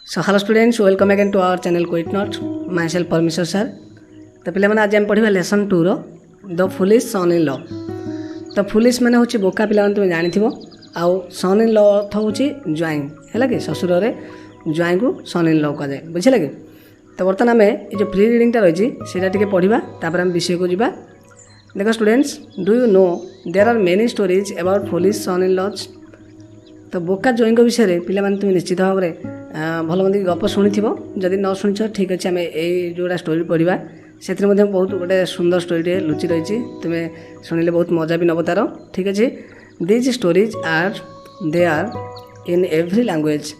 So hello students, welcome again to our channel Quit Not. Myself Parmeshwar sir. तो पे आज आम पढ़ा लेसन 2 रो the foolish son in law. तो फुलिश मैंने हूँ बोका पिला तुम जानी आउ सन इन लॉ अर्थ हूँ ज्वाई है कि ससुर ज्वाई को सन इन लॉ कहे बुझे कि। तो बर्तमान आम ये जो प्री रिडिंगटा रही है पढ़ा तापर आम विषय को जीवा। देखो students, do you know there are many stories about foolish son in laws. तो बोका ज्वाई विषय में पे तुम निश्चित भाव में भल मंदी गप शुणी जदि न शुणीच ठीक अच्छे आम जोड़ा स्टोरी पढ़ा से बहुत गोटे सुंदर स्टोरी लुचि रही तुम्हें शुणिले बहुत मजा भी नब तार ठीक अच्छे। These stories are they are in every language.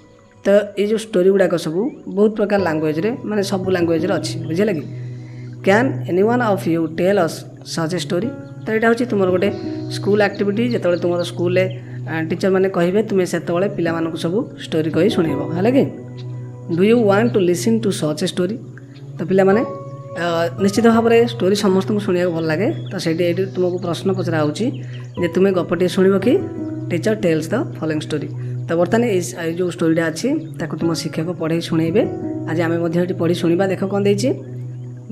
तो ये जो स्टोरी गुड़ाक सब बहुत प्रकार लैंग्वेज रे माने सब लैंग्वेज रे अच्छी बुझे कि। Can any one of you tell us such a story. तो यहाँ हूँ तुम गोटे स्कूल एक्टिविटी जो तुम स्कूल टीचर मैंने कहे तुम्हें से पिला सब स्टोरी कही शुणव है कि। Do you want to listen to such a story. तो पिला माने निश्चित भाव में स्टोरी समस्त को शुणा भल लगे। तो से तुमको प्रश्न पचरा हो तुम्हें गपटे शुण कि teacher tells the following story. तो बर्तमान ये जो स्टोरीटा अच्छी तुम शिक्षक पढ़े शुणेबे। आज आम पढ़ी शुणा। देख कौन देती।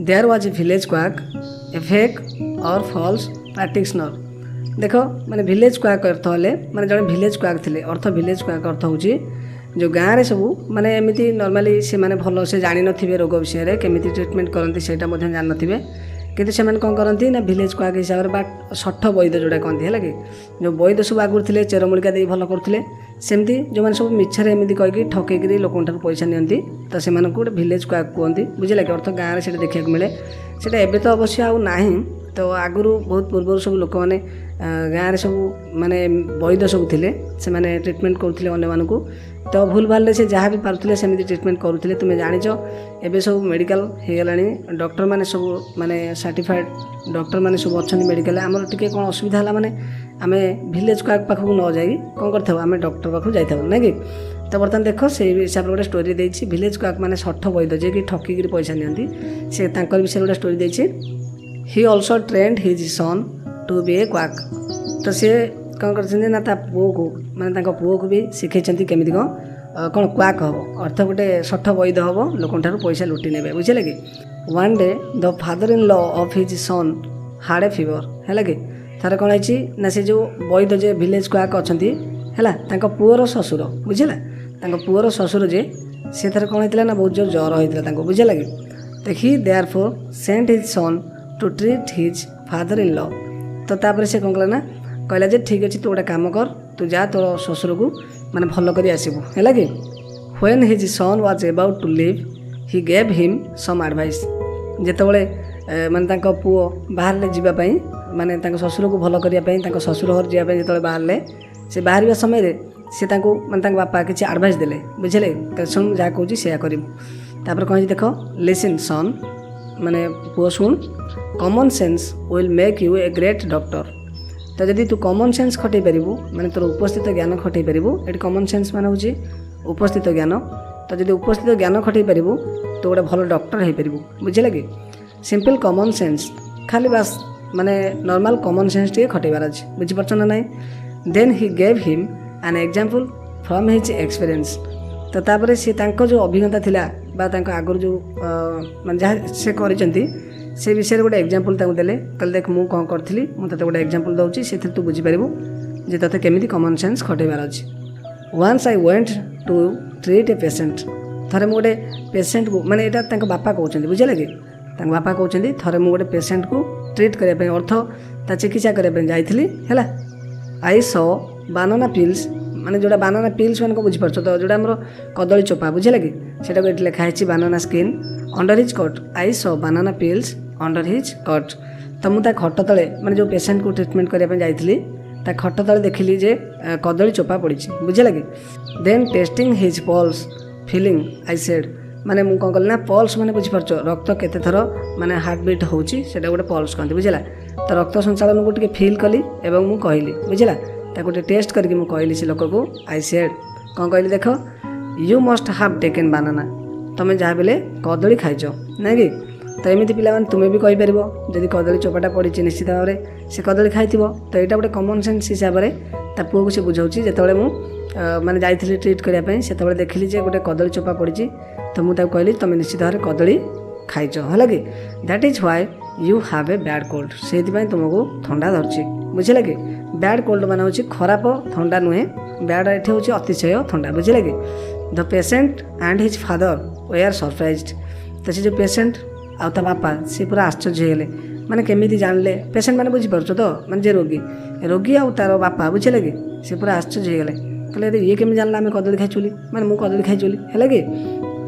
There was a village quack a fake और फॉल्स प्रैक्टिशनर। देख माने विलेज क्वाक अर्थ है माने जड़े विलेज क्वाक थे अर्थ विलेज क्वाक अर्थ हूँ जो गाँव में सब माने एमती नॉर्मली से माने भल से जान नथिबे रोग विषय में केमिति ट्रीटमेंट करती से जान नथिबे किंतु से कौन करती ना विलेज क्वाक हिसाब से बा सठ वैद्य जोड़ा कहती है कि जो वैद्य सब आगुरी थे चेरमूलिका दे भल करते सेमती जो मैंने सब मिछरे एमती कहीकि ठकईकि लोक पैसा नियंती तो से गोटे विलेज क्वाक कहती बुझे कि अर्थ गाँव में देखा मिले से एवं तो अवश्य आउ ना। तो आगुरी बहुत पूर्व सब लोक मैंने गाँव सब माने वैद्य सब थे से ट्रीटमेंट करते अन्य मानक। तो भूल भाल से जहाँ भी पार्थे सेमती ट्रीटमेंट करुले तुम्हें जाच एवं सब मेडिकल हो गला डॉक्टर मैंने सब माने सर्टिफाइड डॉक्टर मैंने सब अच्छा मेडिकल आमर टी कौन असुविधा है माने आम विलेज क्वाक पाखक न जाई कौन कर आम डॉक्टर पाखक जाइए ना कि। तो बर्तमान देख से हिसाब से गोटे स्टोरी देती विलेज क्वाक मैंने सठ वैद्य जे कि ठकिकी पैसा नियंती से विषय गोटे स्टोरी देती। He also trained his son to be a quack. तो सी कौन कर ना पुओ को माने पुओ को भी शिखई केमी कौन क्वाक हम अर्थ गोटे सठ वैद्य हम लोक पैसा लुटि ने बुझे कि। One day the father in law of his son hard A fever है कि। थर कौन है ना से जो वैद्य जे विलेज क्वाक अच्छा है पुअर ससुर बुझेगा पुअर ससुर जे से थर कौन होता ना बहुत जो ज्वर होता है बुझे कि। तो he therefore sent his son to treat his father in law. तो तापर से कौन कला ना कहला जे ठीक अच्छे तू गोटे कम कर तू जा तोर ससुर को माने भल कर आसबू है कि। When his son was about to leave he gave him some advice. जितेबाला माने पुओ बाहर जावाई माने ससुर को भल करने ससुर घर जावाई जो बाहर से बाहर समय से माने बापा किसी एडवाइस देले बुझे शुण जहाँ कहूँ से करूँ। कह देख लिसन सन माने पुओ शुण common sense will make you a great doctor. तो जदि तू कॉमन सेंस खटई पारू माने तोर उपस्थित ज्ञान खटई पारू ये कॉमन सेंस माने हूँ उपस्थित ज्ञान। तो जदि उपस्थित ज्ञान खटई पारू तो गोटे भल डॉक्टर हो पारू बुझे कि। सिंपल कॉमन सेंस खाली बास माने नॉर्मल कॉमन सेंस टे खटेबार अच्छे बुझीपार ना ना। Then he gave him an example from his experience. तो तापर सी जो अभिज्ञता थिला बा आगुरी जो माने जहाँ से करते से विषय गोटे एग्जाम्पल देले कहले देख मुझे कौन करी मुझे गोटे एग्जाम्पल दूसरी से तू बुझीपारू जे ते केमी कॉमन सेंस खटेबार अच्छे। Once I went to treat a patient. थरे मुझे गोटे पेसेंट को माने यहाँ बापा कहते बुझे कि बापा कहते थरे मुझे गोटे पेसेंट को ट्रीट करने अर्थ ता चिकित्सा करने जाइली है। आई सॉ बानाना पिल्स माने जोड़ा बानाना पिल्स मैंने को बुझीपार तो जोड़ा आम कदली चोपा बुझे कि से लिखाई बानाना skin under his cut. I saw बानाना pills under his cut. तो मुझे खट तले माने जो पेसेंट को ट्रीटमेंट करने जाइली खट तले देखिली जे कदली चोपा पड़ी बुझे कि। Then testing his pulse feeling I said माने मुझे कौन कल ना पल्स मैंने बुझीपार रक्त केते थर माने हार्ट बीट होची सेटा गोटे पल्स कहते बुझेगा। तो रक्त संचालन को फिल कली एवं मुझे कहली बुझेगा गोटे टेस्ट करके मुझे कहली से लोक को। आई सेड कौन कहली देख you must have taken banana तुम्हें जहाँ बेले कदली खाइच ना कि। तो एमती पिला तुम्हें भी कहीपर जदि कदली चोपाटा पड़ी निश्चित भाव में से कदली खाई तो यहाँ गोटे कॉमन सेंस हिसाब से पुओ को से बुझाऊँ जो माने जाइଥିଲି ट्रिट करने से देखिली जे गोटे कदली चोपा पड़ी तो मुझे कहली तुम निश्चित भाव में कदली खाइच है कि that is why you have a bad cold से तुमको थंडा धरची बुझे कि बैड कोल्ड मान हूँ खराब थंडा नुहे बैड ये हूँ अतिशय थंडा बुझे कि the patient and his father were surprised तो से जो पेसेंट आ बापा सी पूरा आश्चर्य होले माने केमिति जानले पेसेंट माने बुझीपार तो माने जे रोगी आ तार बापा बुझे कि सी पूरा आश्चर्य होगले कहले ये केमी जानला आम कदली खाइचुली माने मु कदली खाइचुली है कि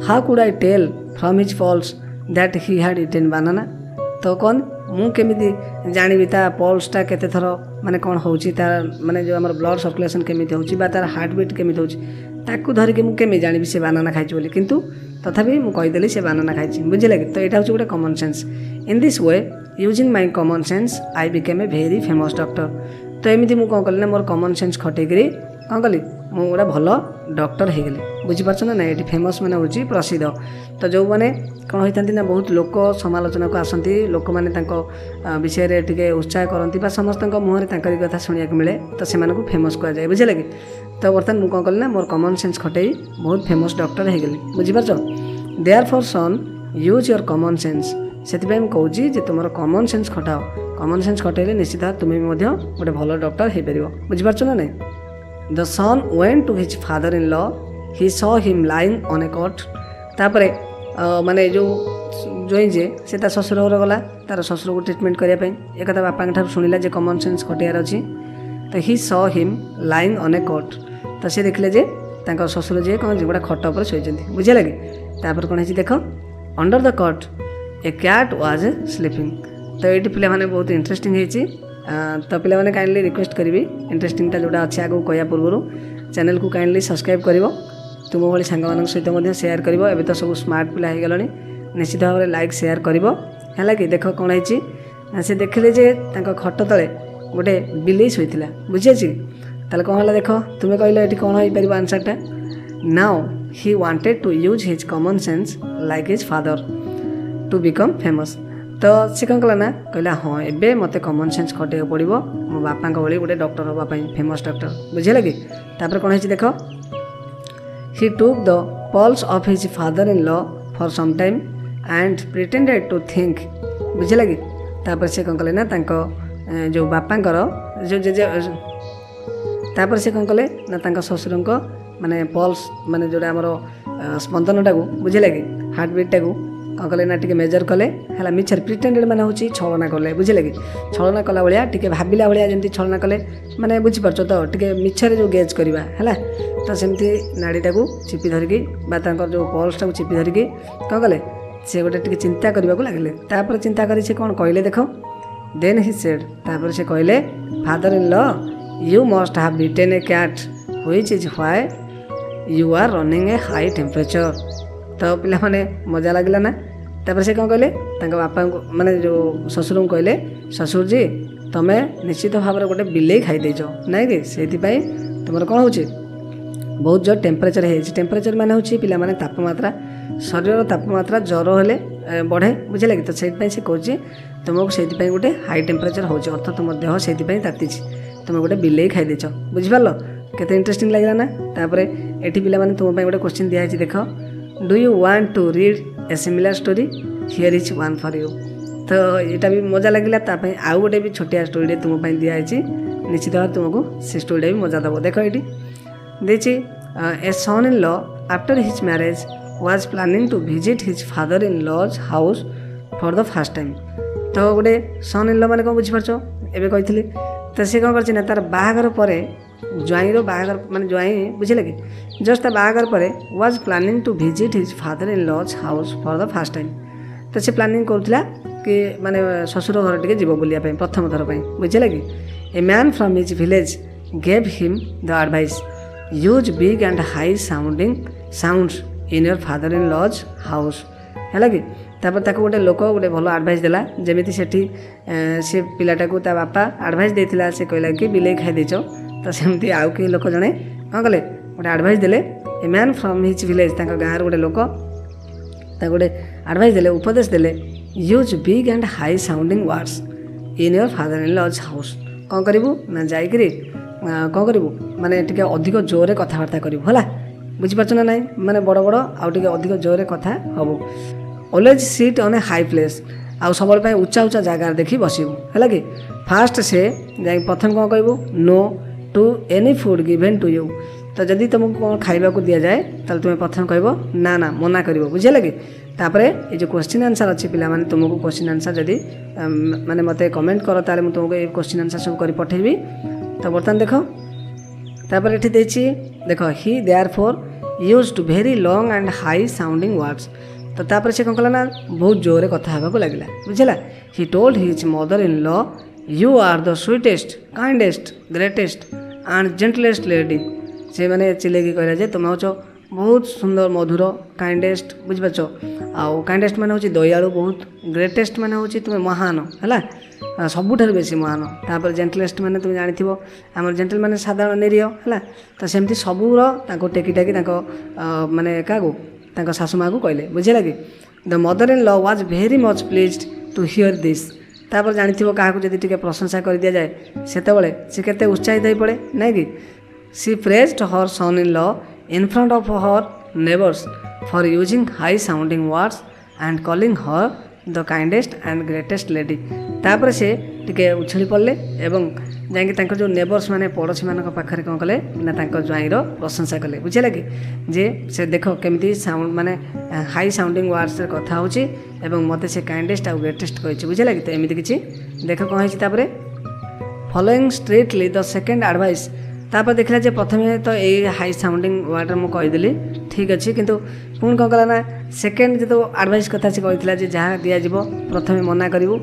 how could I tell from his pulse that he had eaten banana तो कौन मु केमिति जानिबी ता पल्सटा केते थर माने कौन होउची तार माने जो हमर ब्लड सर्कुलेशन केमिति होउची बा तार हार्ट बीट केमिति होउची ताकू धरिके मु केमि जानिबी से बानाना खाइची बोली किंतु तथापि मु कहिदेली से बानाना खाइची बुझिले कि तो एटा होउची गोटे common sense in this way using my common sense I became a very famous doctor तो एमिति मु कौन कली ना मोर कॉमन सेंस खटेकरी कौन कली मु गोटे भल डॉक्टर हो गली बुझीपार ना ये फेमस मैंने हूँ प्रसिद्ध तो जो मैंने कौन होता ना बहुत लोक समालोचना को आसती लोक मैंने विषय में टे उत्साह करती समस्त मुहर कथा शुणा मिले तो से फेमस कह जाए बुझे कि तो बर्तमान मुझे कौन कली ना मोर कॉमन सेंस खटे बहुत फेमस डॉक्टर हो गली बुझीपार therefore son use your common sense से कहूँ तुम कॉमन सेंस खटाओ कॉमन सेंस खटेले निश्चित तुम्हें गोटे भल डॉक्टर हो पार बुझीपार ना नहीं The son went to his father-in-law. He saw him lying on a cot. तापरे माने जो जोई जे से ता ससुर घर गला तार ससुर को ट्रीटमेंट करने एक कथा बापा ठार शुणिला जे कॉमन सेंस खटियार अच्छी तो he saw him lying on A cut तो सी देखले जे तांका ससुर जे कौन गोटे खट उपर शोइचंती बुझे लगे तापर कौन है देख under the cot a cat was sleeping तो ये पिला माने बहुत इंटरेस्टिंग है तो पिला माने काइंडली रिक्वेस्ट करी इंटरेस्टिंगटा जोड़ा अच्छे आगे कहया पूर्व चैनल को काइंडली सब्सक्राइब कर तुम भाई सांग सहित सेयार कर एवं तो सब स्मार्ट पिला हो गलनी निश्चित भाव में लाइक सेयार कर है कि देख कौन है से देखिले जे खट तले गोटे बिलेई शोला बुझे ताले कौन है देख तुम्हें कहल ये कौन हो पार आंसरटा now he wanted to use his common sense like his father to become famous तो सी कौन कला ना कहला हाँ एबे मते कॉमन सेंस खटे पड़ो मो बापा भाई गोटे डॉक्टर हाँपाई फेमस डॉक्टर बुझे लगे तापर कौन है देख he took the pulse of his father-in-law for some time and pretended to think बुझे लगे तापर से कौन कले ना तांको जो बापांकर जो जे तापर से कौन कले ना तांको ससुर को माने पल्स माने जोड़ा आमर स्पंदनटा को बुझे लगे हार्ट बीटा को कौन कले ना टिके मेजर कले है मिछर प्रिटेंडेड माने होची छलना कले बुझे लगे छलना कला भाया टिके भाबिला भाया जमी छलना कले माने बुझीपार तो टिके मिछरे जो गेज करवा है तो सेमती नाड़ीटा को चिपी धरिकी जो पल्सटा को चिपी धरिकी कौन कले से गोटे टिके चिंता करने को लगे तापर चिंता करी से कौन कहले देख देन ही सेड तापर से कहले father in law you must have beaten a cat which is why you are running a high temperature तो पिला माने मजा लगला ना तापर से कौन कहले बापा को माने जो ससुर को कहले ससुर जी तमें निश्चित भाव में गोटे बिलेई खाई देच नाई कि से तुम कौन हो बहुत जो टेम्परेचर है टेम्परेचर माने होची पिला माने तापमात्रा शरीर तापमात्रा ज्वर हेले बढ़े बुझे लगे तो से कहे तुमको से गोटे हाई टेम्परेचर हो अर्थ तुम देह से ताती तुम गोटे बिलेई खाई देच बुझिपार केते इंटरेस्टिंग लगे ना तापर ये पिला माने तुम गोटे क्वेश्चन दिखाई देख do you want to read a similar story here is one for you तो यहाँ भी मजा लगे आउ गोटे भी छोटिया स्टोरी तुम दिखाई निश्चित भाव तुमको से स्टोरी भी मजा दब देख ये देची a son in law after his marriage was planning to visit his father in law's house for the first time तो गोटे सन इन लॉ मैंने कौन बुझीपार एवं कही तो सी कौन कर तार बाहागर पर ज्वाईर बाहागर माने ज्वाई बुझे लगे जस्ट ता बाहागर पर was planning to visit his father in law's house for the first time तो से प्लानिंग करूला कि माने ससुर घर टे जीव बुलिया प्रथम थर पर बुझे लगे a man from his village gave him the advice use big and high sounding sounds in your father in law's house है कि तापर गोटे लोक गोटे भल एडवाइस देला जमी से पिलाटा को बापा एडवाइस देता से कहला कि बिलेई खाई देच तो सेमती आउ कई लोक जड़े कौन कले गोटे एडवाइस देले a man from his village गाँव गोटे लोक गोटे एडवाइस देले उपदेश देले use big and high sounding words in your father in law's house କ'ଣ କରିବୁ ନା ଯାଇକିରି କ'ଣ କରିବୁ ମାନେ ଟିକେ ଅଧିକ ଜୋରରେ କଥାବାର୍ତ୍ତା କରିବୁ ହେଲା। ବୁଝିପାରୁଛ ନା ନାହିଁ ମାନେ ବଡ଼ ବଡ଼ ଆଉ ଟିକେ ଅଧିକ ଜୋରରେ କଥା ହେବୁ। Always seat on A high place ଆଉ ସବୁବେଳେ ପାଇଁ ଉଚ୍ଚା ଉଚ୍ଚା ଜାଗାରେ ଦେଖି ବସିବୁ ହେଲା କି। ଫାଷ୍ଟ ସେ ଯାଇ ପ୍ରଥମେ କ'ଣ କହିବୁ no to any food given to you. ତ ଯଦି ତୁମକୁ କ'ଣ ଖାଇବାକୁ ଦିଆଯାଏ ତାହେଲେ ତୁମେ ପ୍ରଥମେ କହିବ ନା ନା ମନା କରିବ ବୁଝିହେଲା କି। ତାପରେ ଏ ଯେଉଁ କ୍ୱେଶ୍ଚିନ୍ ଆନ୍ସର୍ ଅଛି ପିଲାମାନେ ତୁମକୁ କ୍ୱେଶ୍ଚିନ୍ ଆନ୍ସର୍ ଯଦି ମାନେ ମୋତେ କମେଣ୍ଟ କର ତାହେଲେ ମୁଁ ତୁମକୁ ଏ କ୍ୱେଶ୍ଚିନ୍ ଆନ୍ସର୍ ସବୁ କରି ପଠାଇବି। ତ ବର୍ତ୍ତମାନ ଦେଖ ତାପରେ ଏଠି ଦେଇଛି ଦେଖ he therefore used to very long and high sounding words. ତ ତାପରେ ସେ କ'ଣ କଲା ନା ବହୁତ ଜୋରରେ କଥା ହେବାକୁ ଲାଗିଲା ବୁଝିଲା। He told his mother in law you are the sweetest kindest greatest and gentlest lady. ସେମାନେ ଚିଲେଇକି କହିଲା ଯେ ତୁମେ ହେଉଛ ବହୁତ ସୁନ୍ଦର ମଧୁର କାଇଣ୍ଡେଷ୍ଟ ବୁଝିପାରୁଛ ଆଉ କାଇଣ୍ଡେଷ୍ଟ ମାନେ ହେଉଛି ଦୟାଳୁ ବହୁତ ଗ୍ରେଟେଷ୍ଟ ମାନେ ହେଉଛି ତୁମେ ମହାନ ହେଲା ସବୁଠାରୁ ବେଶୀ ମହାନ। ତାପରେ ଜେଣ୍ଟଲେଷ୍ଟ ମାନେ ତୁମେ ଜାଣିଥିବ ଆମର ଜେଣ୍ଟଲ ମାନେ ସାଧାରଣ ନିରୀହ ହେଲା। ତ ସେମିତି ସବୁର ତାଙ୍କୁ ଟେକି ଟାକି ତାଙ୍କ ମାନେ କାହାକୁ ତାଙ୍କ ଶାଶୁ ମାଆକୁ କହିଲେ ବୁଝିଲା କି। The mother in law was very much pleased to hear this. ତାପରେ ଜାଣିଥିବ କାହାକୁ ଯଦି ଟିକେ ପ୍ରଶଂସା କରିଦିଆଯାଏ ସେତେବେଳେ ସେ କେତେ ଉତ୍ସାହିତ ହୋଇପଡ଼େ ନାଇଁ କି। She praised her son in law in front of her neighbors for using high sounding words and calling her the kindest and greatest lady। ତାପରେ ସେ ଟିକେ ଉଛଳି ପଡ଼ିଲେ ଏବଂ ଯାଇକି ତାଙ୍କ ଯେଉଁ ନେବର୍ସ ମାନେ ପଡ଼ୋଶୀମାନଙ୍କ ପାଖରେ କ'ଣ କଲେ ନା ତାଙ୍କ ଜ୍ୱାଇଁର ପ୍ରଶଂସା କଲେ ବୁଝିଲା କି। ଯେ ସେ ଦେଖ କେମିତି ସାଉଣ୍ଡ ମାନେ ହାଇ ସାଉଣ୍ଡିଂ ୱାର୍ଡ଼ସରେ କଥା ହେଉଛି ଏବଂ ମୋତେ ସେ କାଇଣ୍ଡେଷ୍ଟ ଆଉ ଗ୍ରେଟେଷ୍ଟ କହିଛି ବୁଝିଲା କି। ତ ଏମିତି କିଛି ଦେଖ କ'ଣ ହେଇଛି ତାପରେ following strictly the second advice. ତାପରେ ଦେଖିଲା ଯେ ପ୍ରଥମେ ତ ଏଇ ହାଇ ସାଉଣ୍ଡିଂ ୱାର୍ଡ଼ରେ ମୁଁ କହିଦେଲି ଠିକ୍ ଅଛି କିନ୍ତୁ ପୁଣି କ'ଣ କଲା ନା ସେକେଣ୍ଡ ଯେହେତୁ ଆଡ଼ଭାଇସ୍ କଥା ସେ କହିଥିଲା ଯେ ଯାହା ଦିଆଯିବ ପ୍ରଥମେ ମନା କରିବୁ।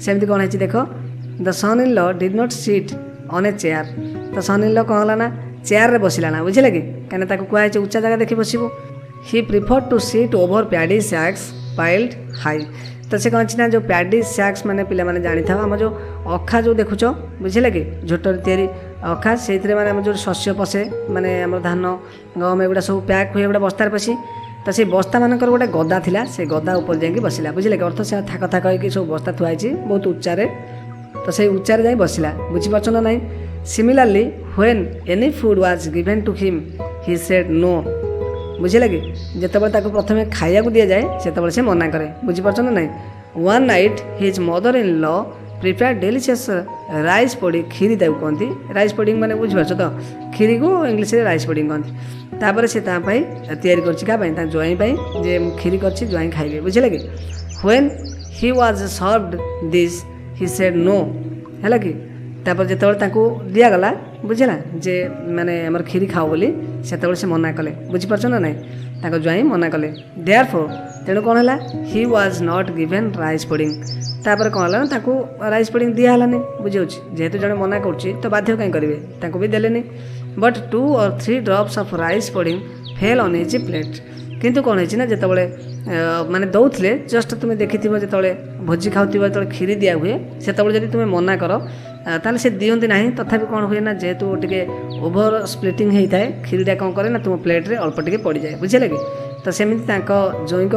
ସେମିତି କ'ଣ ହେଇଛି ଦେଖ the son in law did not sit on a chair. The son in ଲ କ'ଣ ହେଲା ନା ଚେୟାରରେ ବସିଲା ନା ବୁଝିଲା କି କାହିଁକିନା ତାକୁ କୁହାଯାଇଛି ଉଚ୍ଚା ଜାଗା ଦେଖି ବସିବୁ। He prefer to sit over paddy sacks piled high. ତ ସେ କ'ଣ ଅଛି ନା ଯେଉଁ ପ୍ୟାଡ଼ି ସ୍ୟାକ୍ସ ମାନେ ପିଲାମାନେ ଜାଣିଥାଉ ଆମର ଯେଉଁ ଅଖା ଯେଉଁ ଦେଖୁଛ ବୁଝିଲା କି ଝୋଟରେ ତିଆରି ଅଖା ସେଇଥିରେ ମାନେ ଆମର ଯେଉଁ ଶସ୍ୟ ପଶେ ମାନେ ଆମର ଧାନ ଗହମ ଏଗୁଡ଼ା ସବୁ ପ୍ୟାକ୍ ହୁଏ ଏଗୁଡ଼ା ବସ୍ତାରେ ପଶି। ତ ସେଇ ବସ୍ତାମାନଙ୍କର ଗୋଟେ ଗଦା ଥିଲା ସେ ଗଦା ଉପରେ ଯାଇକି ବସିଲା ବୁଝିଲେ କି। ଅର୍ଥ ସେ ଥାକ ଥାକ ହେଇକି ସବୁ ବସ୍ତା ଥୁଆ ହେଇଛି ବହୁତ ଉଚ୍ଚାରେ। ତ ସେଇ ଉଚ୍ଚାରେ ଯାଇ ବସିଲା ବୁଝିପାରୁଛ ନା ନାହିଁ। Similarly when any food was given to him he said no. ବୁଝିଲା କି ଯେତେବେଳେ ତାକୁ ପ୍ରଥମେ ଖାଇବାକୁ ଦିଆଯାଏ ସେତେବେଳେ ସେ ମନା କରେ ବୁଝିପାରୁଛ ନା ନାହିଁ। One night his mother in law prepare delicious rice pudding. କ୍ଷୀରି ତାକୁ କୁହନ୍ତି ରାଇସ୍ ପୁଡ଼ିଂ ମାନେ ବୁଝିପାରୁଛ ତ କ୍ଷୀରିକୁ ଇଂଲିଶରେ ରାଇସ୍ ପୁଡ଼ିଂ କହନ୍ତି। ତାପରେ ସେ ତା ପାଇଁ ତିଆରି କରିଛି କାହା ପାଇଁ ତା ଜ୍ୱାଇଁ ପାଇଁ ଯେ ମୁଁ କ୍ଷୀରି କରିଛି ଜ୍ୱାଇଁ ଖାଇବେ ବୁଝିଲା କି। When he was served this he said no ହେଲା କି। ତାପରେ ଯେତେବେଳେ ତାଙ୍କୁ ଦିଆଗଲା ବୁଝିଲା ଯେ ମାନେ ଆମର କ୍ଷୀରି ଖାଅ ବୋଲି ସେତେବେଳେ ସେ ମନା କଲେ ବୁଝିପାରୁଛ ନା ନାହିଁ ତାଙ୍କ ଜ୍ୱାଇଁ ମନା କଲେ। ଦେୟାର ଫୋର୍ ତେଣୁ କ'ଣ ହେଲା he was not given rice pudding. ତାପରେ କ'ଣ ହେଲା ନା ତାକୁ ରାଇସ୍ ପୁଡ଼ିଂ ଦିଆହେଲାନି ବୁଝିହେଉଛି ଯେହେତୁ ଜଣେ ମନା କରୁଛି ତ ବାଧ୍ୟ କାହିଁ କରିବେ ତାଙ୍କୁ ବି ଦେଲେନି। But 2 or 3 drops of rice pudding fail on his plate. କିନ୍ତୁ କ'ଣ ହେଇଛି ନା ଯେତେବେଳେ ମାନେ ଦେଉଥିଲେ ଜଷ୍ଟ ତୁମେ ଦେଖିଥିବ ଯେତେବେଳେ ଭୋଜି ଖାଉଥିବ ଯେତେବେଳେ କ୍ଷୀରି ଦିଆ ହୁଏ ସେତେବେଳେ ଯଦି ତୁମେ ମନା କର ତାହେଲେ ସେ ଦିଅନ୍ତି ନାହିଁ। ତଥାପି କ'ଣ ହୁଏ ନା ଯେହେତୁ ଟିକେ ଓଭର ସ୍ପ୍ଲିଟିଂ ହେଇଥାଏ କ୍ଷୀରିଟା କ'ଣ କରେ ନା ତୁମ ପ୍ଲେଟ୍ରେ ଅଳ୍ପ ଟିକେ ପଡ଼ିଯାଏ ବୁଝିଲା କି। ତ ସେମିତି ତାଙ୍କ ଜ୍ୱାଇଁଙ୍କ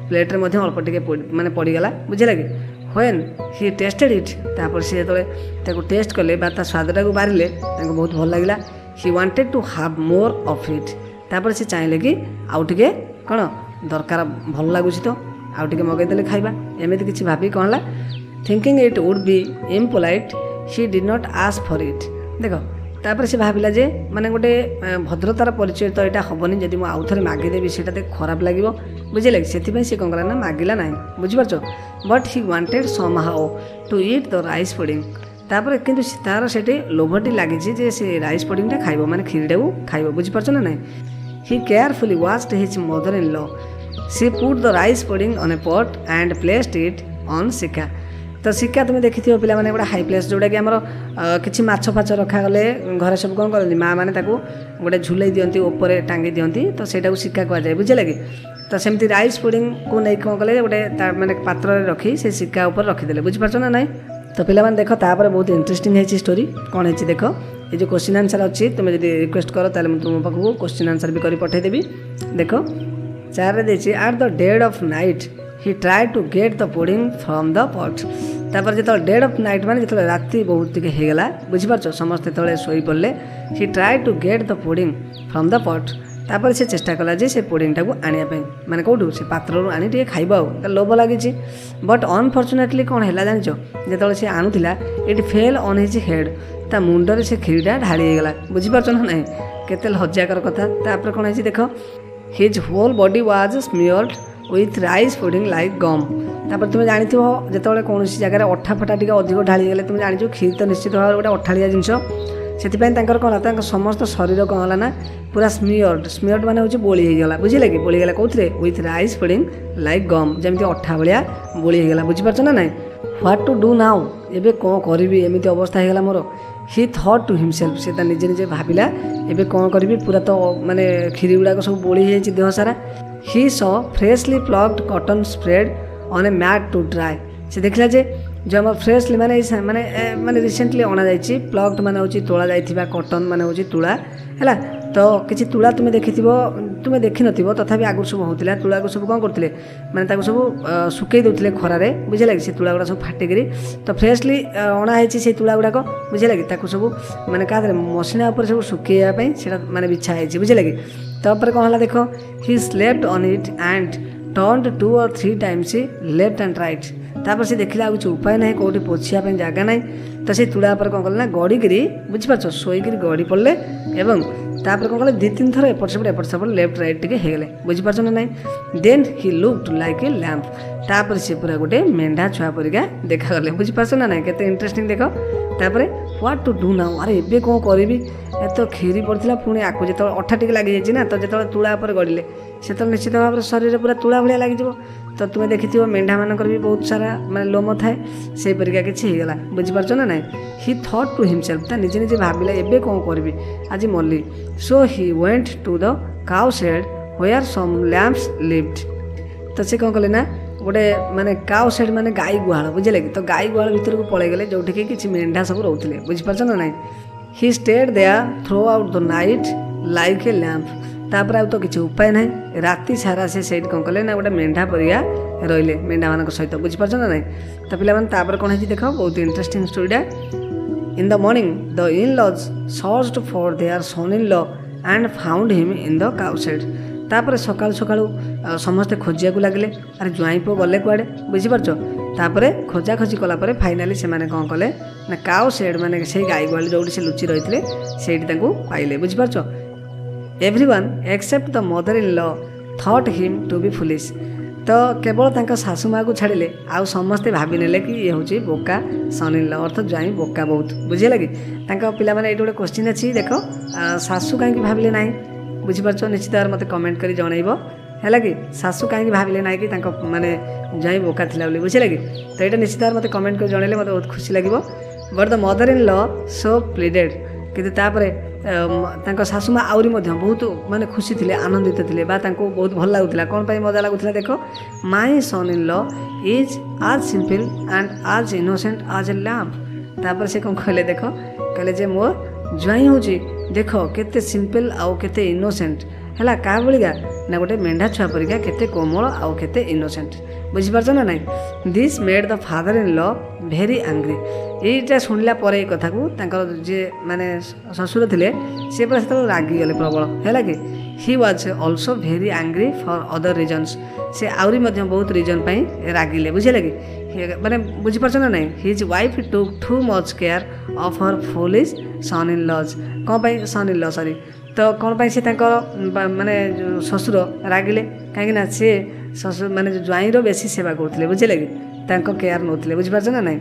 ପ୍ଲେଟ୍ରେ ମଧ୍ୟ ଅଳ୍ପ ଟିକେ ମାନେ ପଡ଼ିଗଲା ବୁଝିଲା କି। ହ୍ୱେନ୍ ହି ଟେଷ୍ଟେଡ୍ ଇଟ୍ ତାପରେ ସେ ଯେତେବେଳେ ତାକୁ ଟେଷ୍ଟ କଲେ ବା ତା ସ୍ୱାଦଟାକୁ ବାରିଲେ ତାଙ୍କୁ ବହୁତ ଭଲ ଲାଗିଲା। He wanted to have more of it ତାପରେ ସେ ଚାହିଁଲେ କି ଆଉ ଟିକେ କ'ଣ ଦରକାର ଭଲ ଲାଗୁଛି ତ ଆଉ ଟିକେ ମଗାଇଦେଲେ ଖାଇବା ଏମିତି କିଛି ଭାବି କ'ଣ ହେଲା thinking it would be impolite he did not ask for it. ଦେଖ ତାପରେ ସେ ଭାବିଲା ଯେ ମାନେ ଗୋଟେ ଭଦ୍ରତାର ପରିଚୟ ତ ଏଇଟା ହେବନି ଯଦି ମୁଁ ଆଉ ଥରେ ମାଗିଦେବି ସେଇଟା ତ ଖରାପ ଲାଗିବ ବୁଝିଲେ କି। ସେଥିପାଇଁ ସେ କ'ଣ କଲା ନା ମାଗିଲା ନାହିଁ ବୁଝିପାରୁଛ। But he wanted somehow to eat the rice pudding. ତାପରେ କିନ୍ତୁ ତାର ସେଠି ଲୋଭଟି ଲାଗିଛି ଯେ ସେ ରାଇସ୍ ପୁଡ଼ିଂଟା ଖାଇବ ମାନେ କ୍ଷୀରିଟାକୁ ଖାଇବ ବୁଝିପାରୁଛ ନା ନାହିଁ। He carefully watched his mother in law she put the rice pudding on a pot and placed it on shika. ତ ଶିକା ତୁମେ ଦେଖିଥିବ ପିଲାମାନେ ଗୋଟେ ହାଇ ପ୍ଲେସ୍ ଯେଉଁଟାକି ଆମର କିଛି ମାଛ ଫାଛ ରଖାଗଲେ ଘରେ ସବୁ କ'ଣ କରନ୍ତି ମାଆ ମାନେ ତାକୁ ଗୋଟେ ଝୁଲେଇ ଦିଅନ୍ତି ଉପରେ ଟାଙ୍ଗି ଦିଅନ୍ତି ତ ସେଇଟାକୁ ଶିକା କୁହାଯାଏ ବୁଝିଲା କି। ତ ସେମିତି ରାଇସ୍ ପୁଡ଼ିଂକୁ ନେଇକି କ'ଣ କଲେ ଗୋଟେ ତା ମାନେ ପାତ୍ରରେ ରଖି ସେ ଶିକା ଉପରେ ରଖିଦେଲେ ବୁଝିପାରୁଛ ନା ନାହିଁ। ତ ପିଲାମାନେ ଦେଖ ତାପରେ ବହୁତ ଇଣ୍ଟରେଷ୍ଟିଂ ହେଇଛି ଷ୍ଟୋରି କ'ଣ ହେଇଛି ଦେଖ। ये जो क्वेश्चन आंसर अच्छी तुम जब रिक्वेस्ट कर ताले तुम पाखु क्वेश्चन आंसर भी कर पठेदेवी। देख 4 at the dead of night he try to get the pudding from the pot. तापर जो डेड ऑफ नाइट माने जो राति बहुत टिके होगला बुझीपार समस्ते जो शोई पड़े she tried to get the pudding from the pot तापर से चेष्टा कला जे से पुडिंग टाक आने माने कौटू से पात्र आनी टे खाइबा लोभ लगी बट अनफर्चुनेटली कौन है जान जो सी आणुला it fell on his head ता मुंडरे से खीरीटा ढालीगला बुझीपार ना ना केते लज्जाकर कथा तापर कौन है देख his whole body was smeared with rice pudding like gum तापर तुम जानी जो कौन जगह अठा फटा टे अधिक ढालीगले तुम जानी खीर तो निश्चित भाव गोटे अठाड़िया जिनस से कौन समस्त शरीर कौन है ना पूरा स्मियर्ड माने हूँ बोली होगा बुझे कि बोलीगला कौन विथ राइस पुडिंग लाइक गम जमी अठा भाया बोली होगा बुझीपार ना ना व्हाट टू डू नाउ एबे कौन करी एमती अवस्था होगा मोर ही थॉट टू हिमसेल्फ से निजे निजे भाविला एबे कौन करी पूरा तो माने खीरी गुड़ाक सब बोली जाइए देह सारा he saw freshly plucked cotton spread on a mat to dry से देखला जे जो आम फ्रेशली माने माने माने रिसेंटली अणा जाइए प्लग्ड माने होची तोला जाइथिबा कॉटन माने होची तुला हैला तो किसी तुला तुम्हें तुम्हें देखी नथिबो तथापि आगुर सब होतिला तुला को सब कौन करथिले माने ताको सब सुकई दउथिले खरारे बुझे लागे से तुला गुड़ा सब फाटिकरी तो फ्रेशली अणा होची से तुला गुड़ाक बुझे लागे ताको सब माने का मशीना ऊपर सब सुकैया पई सेटा माने बिछा होची बुझे लागे तापर कौन हला देखो he slept on it and turned 2 or 3 times left and right तापर से देखला कुछ उपाय ना कौटी पोछिया जगह ना तो से तुला पर कौन कले ना गड़ीकी बुझीपार शोक गड़ी पड़े एवं तापर कौन कले 2-3 थर एपट सेपट लेफ्ट राइट टिके हेगले बुझीपार ना ना then he looked like a lamp तापर से पूरा गोटे मेंढा छुआ परिका देखागले बुझीपार ना ना केते इंटरेस्टिंग देख तापर व्हाट टू डू नाउ अरे एबे कौन करी तो खीरी पड़ता पुणी आकु जो अठा टिके लगी जाइए ना तो जो तुला पर गड़े से निश्चित भाव शरीर पूरा तुला भाया लगे तो तुम्हें देखी मेंढा मानक भी बहुत सारा माने लोम थाए से परिका किसी होगला बुझीपार ना ना ही थॉट टू हिमसेल्फ निजे निजे भाविला एबे कौन करी आज मल्ली so he went to the cow shed where some lambs lived तो से कौन कले ना गोटे माने काउ शेड माने गाई गुहाल बुझे लगे तो गाई गुहाल भीतर को पलि गले जो कि मेंढा सब रोते बुझीपार ना ना he stayed there throughout the night like a lamp तापर आउ तो किसी उपाय ना राति सारा से कौन कले ना गोटे मेंढा परिया रहिले मेंढा मान सहित बुझीपार ना ना तो पे कौन है देख बहुत इंटरेस्टिंग स्टोरीटा in the morning the in laws searched for their son in law and found him in the cow shed तापर सकाल सकाल समस्ते खोजिया को लगे अरे ज्वाई पु गले कुआड़े बुझीपार तापर खोजा खोजी कलापर फाइनाली से माने कौन कले ना काउ शेड माने से गाई गुहाल जो से लुचि रही से पाइले बुझीपार everyone except the mother in law thought him to be foolish तो केवल तांका सासू माँ को छाड़े आउ समस्ते भावी नेले कि ये हूँ बोका सन इन लॉ अर्थ ज्वाई बोका बहुत बुझे लगे पिला माने ये गोटे क्वेश्चन अच्छी देख सासू कहीं भाविले ना बुझीपार निश्चित भाव मत कमेंट कर जनइब है कि सासू कहीं भाविले ना कि माने ज्वाई बोका थिला बोली बुझे लगे तो यहाँ निश्चित भाव मत कमेंट कर जनइले मत बहुत खुशी लगे but the mother in law so pleaded कि सासू माँ आहरी बहुत माने खुशी थे आनंदित थे बहुत भल लगुला कौन पर मजा लगुला देख माई सन इन लॉ इज आज सिंपल एंड आज इनोसेंट आज ए लैम्प तापर से कौन कहले देख कहले जे मोर ज्वाई हूँ देख केते सिंपल आउ केते इनोसेंट है क्या भाया ना गोटे मेंढा छुआ परिका केते कोमल आउ केते इनोसेंट बुझीपार ना ना this made the father in law very angry यहीटा शुणिला पर कथा को जे माने ससुर थे सी पूरा से रागिगले प्रबल है कि he was also very angry for other reasons से आहरी बहुत रिजन पर रागिले बुझे लगे माने बुझीपार ना ना his wife took too much care of her foolish son in law's कौन पर सन इन लॉ सॉरी तो कौन पर से माने ससुर रागिले कहीं सी ससुर माने ज्वाईर बेसी सेवा करते बुझे लगे केयर नौते बुझीपार ना ना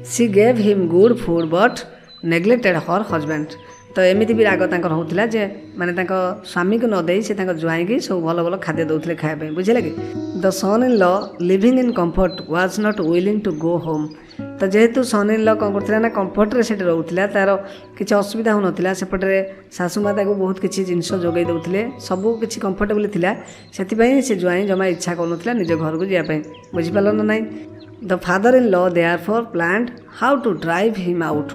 सी gave him good food but neglected her husband तो एमती भी राग होता जे माने स्वामी को नदे से ज्वाई की सब भल भल खाद्य दौले खायापी बुझे लगे the son in law living in comfort was not willing to go home तो जेहेतु सन इन लॉ कौन करता ना कंफर्ट से रोला तार किसी असुविधा हो नाला सेपटे सासू माता को बहुत किसी जिनस जोगे दौले सबू किसी कंफर्टेबल थी से ज्वाई जमा इच्छा करूला निज घर को जावाई बुझीपार ना ना the father in law therefore planned how to drive him out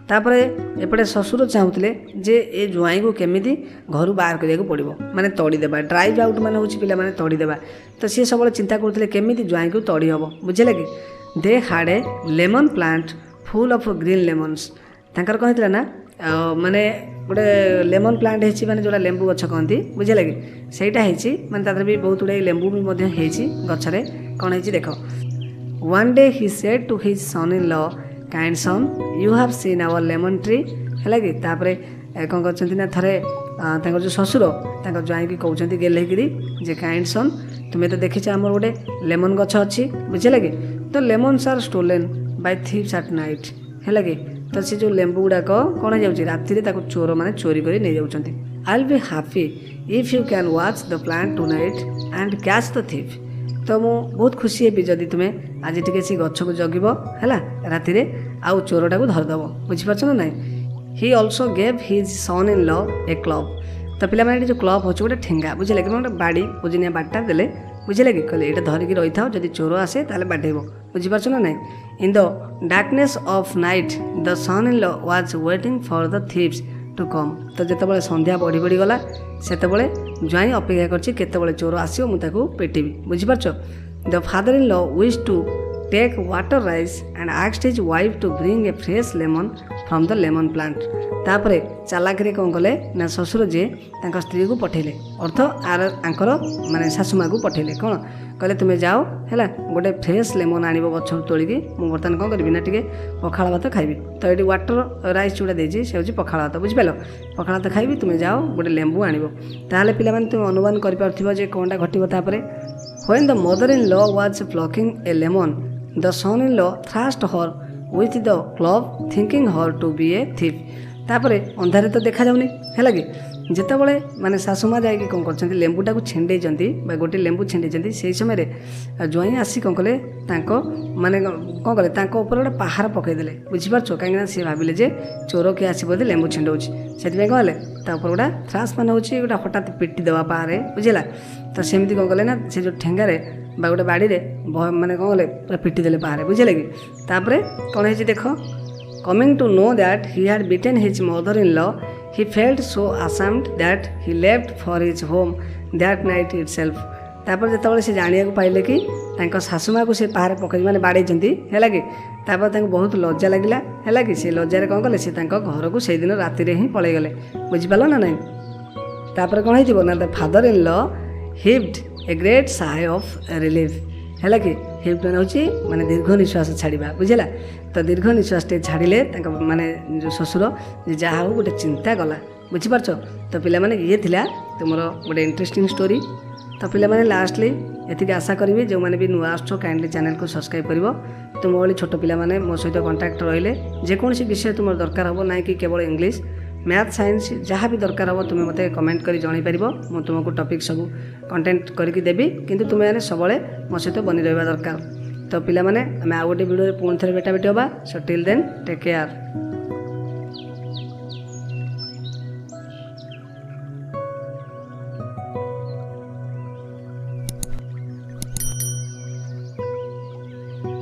तापर एपटे ससुर चाहूले जे ए ज्वाई को केमी घर बाहर करिया पड़ो माने तड़ीदेवा ड्राइव आउट माने हूँ पिला माने तड़ीदेवा तो सी सब चिंता करते केमी ज्वाई को तड़ी हम बुझे लगे they had a lemon plant full of green lemons तांकर कौन होता ना माने गोटे लेमन प्लांट होती माने जोड़ा लेंबू गछ कहती बुझे कि सहीटा होती माने तादर भी बहुत गुड़ाई लेंबू भी गचरे कौन है देख one day he said to his son in law kind son you have seen our lemon tree है कि तापर कौन कर थे जो ससुर ज्वाई की कहते गेलेकरी जे काइंड सन तुम्हें तो देखी आम गोटे लेमन गछ अच्छी बुझे कि तो lemons are stolen by thieves at night है कि तो से जो लेंबू गुड़ाक कौन हो जाए राति चोर मैंने चोरी कर नहीं जाऊँच I will be happy if you can watch the plant tonight and catch the thief तो मु बहुत खुशी हेबी जदि तुम्हें आज टे से गछ को जगिब है राति आउ चोरटा को धरदेव बुझीपार ना ना he also gave his son in law A club तो पे जो क्लब हो गोटे ठेंगा बुझे कि गोटे बाड़ी ओजनिया बाटा देले बुझे कि कहले ये धरिकी रही था जब चोर आसे ताले बाढ़ेब बुझीपार ना ना in the darkness of night the son in law was waiting for the thieves to come तो जिते संध्या बढ़ी बढ़ी गला सेते ज्वाई अपेक्षा करते चोर आसो मुझे पेटिबी बुझीपार the father in law wish to take water rice and asked his wife to bring a fresh lemon from the lemon plant तापर चालाकरे कौन कले ना ससुर जे स्त्री को पठेले अर्थ आर आंकर माने सासुमा को पठेले कौन कहले तुम्हें जाओ है गोटे फ्रेश लेमन आण गछ तोलिकी मुझे बर्तमान कौन करी ना टे पखाड़ भात खाइबी तो ये वाटर राइस जोड़ा देती से हूँ पखाड़ भात बुझिपाल पखाड़ भात खाइबी तुम्हें जाओ गोटे लेंबू आण ताहले पिला माने तुम अनुमान कर कौनटा घटब तापर when the mother in law was plucking a lemon the son in law thrashed her with the club thinking her to be a thief तापर अंधारे तो देखा जाऊनी है कि जितेबाला माने सासुमा जाकि कौन कर लेंबूटा को छेंडे गोटे लेंबू छेंडे से समय ज्वाई आसी कौन कले माने कौन कले ऊपर गोटे पहाड़ पकईदे बुझीपार कहीं सी भाविले जे चोर किए आसो लेंबू छेंडे से कौन है गोटा थ्रास मान हूँ गोटे हठात पिटी देवा पहाड़े बुझेगा तो सेमती कौन कले ना से जो ठेंगारे बा गोटे बाड़ी माने कौन कले पूरा पिटी देले पहाड़े बुझे कि तापर कौन है देख coming to know that he had beaten his mother in law he felt so ashamed that he left for his home that night itself तापर जिते से जाना पाइले कि सासुमा को से पहाड़ पकड़ मैंने बाड़े है कि तापर बहुत लज्जा लगिला है कि से लज्जा कौन कले से घर को से दिन राति ही पलि गले बुझिपाल ना ना तापर कौन हो ना the father in law heaved a great sigh of relief है कि हिव्ड हूँ माने दीर्घ निश्वास छाड़ा बुझेगा तो दीर्घ निश्वास छाड़े माने जो ससुर जहाँ हो गोटे चिंता गला बुझीपार तो पिला माने ये थिला तुमर गोटे इंटरेस्टिंग स्टोरी तो पिला माने लास्टली ये आशा करी जो मैंने भी नुआ आसो काइंडली चैनल को सब्सक्राइब कर तुम भाई छोट पिला माने मो सहित कंटाक्ट रहिले जेकोसी विषय तुम दरकार हो ना कि केवल इंग्लिश मैथ साइंस जहाँ भी दरकार हो तुम्हें मत कमेंट कर जन पार मु तुमको टॉपिक सब कंटेंट करके देवी किंतु तुम्हें सब मो सहित बनी रहा दरकार तो पिला माने आम आउ गोटे वीडियो पुणी थे भेटा भेटी हाँ so till then take care.